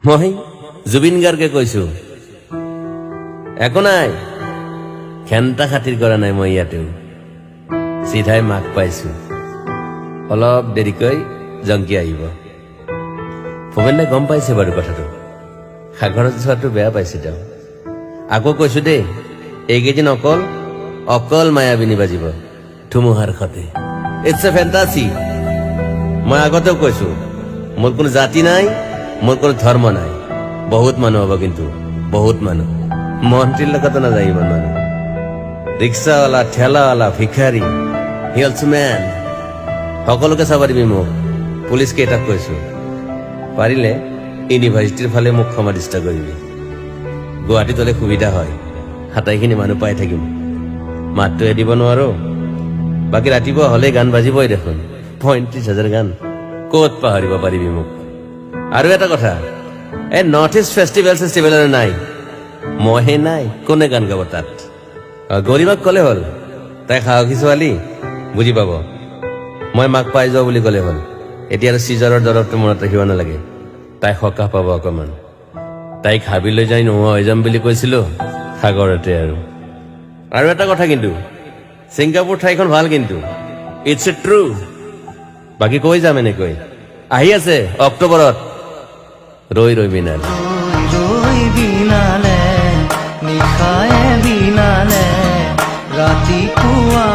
মই জুবিন গাৰ্গে কৈছো একো নাই খেন্তা খাতিৰ কৰা নাই মই ইয়াতেও চিধাই মাক পাইছো অলপ দেৰিকৈ জংকি আহিব ভৱেনে গম পাইছে বাৰু কথাটো সাগৰত যোৱাটো বেয়া পাইছে তেওঁ আকৌ কৈছো দেই এইকেইদিন অকল মায়াবিনী বাজিব ধুমুহাৰ সতে ইটছ এ ফেণ্টাসি মই আগতেও কৈছো মোৰ কোনো জাতি নাই মোৰ কোনো ধৰ্ম নাই বহুত মানুহ হ'ব কিন্তু বহুত মানুহ মন্ত্ৰীৰ লগতো নাযায় ইমান মানুহ ৰিক্সাৱালা ঠেলাৱালা ভিখাৰী হিলছমেন সকলোকে চাব দিবি মোক পুলিচ কেইটাক কৈছো পাৰিলে ইউনিভাৰ্চিটিৰ ফালে মোক সমাধিস্থ কৰিবি গুৱাহাটীত হ'লে সুবিধা হয় হাতাইখিনি মানুহ পাই থাকিম মাতটোৱে দিব নোৱাৰো বাকী ৰাতিপুৱা হ'লে গান বাজিবই দেখোন ৩৫,০০০ গান ক'ত পাহৰিব পাৰিবি মোক আৰু এটা কথা এই নৰ্থ ইষ্ট ফেষ্টিভেল নাই মইহে নাই কোনে গান গাব তাত গৰিমাক ক'লে হ'ল তাই সাহসী ছোৱালী বুজি পাব মই মাক পাই যাওঁ বুলি ক'লে হ'ল এতিয়া আৰু চিজাৰৰ দৰৱটো মনত ৰাখিব নালাগে তাই সকাহ পাব অকণমান তাইক হাবিলৈ যাই নোহোৱা হৈ যাম বুলি কৈছিলো সাগৰতে আৰু এটা কথা কিন্তু ছিংগাপুৰ ঠাইখন ভাল কিন্তু ইটছ এ ট্ৰু বাকী কৈ যাম এনেকৈ আহি আছে অক্টোবৰত ৰৈ বিনালে নিশায়ে বিনালে ৰাতিপুৱা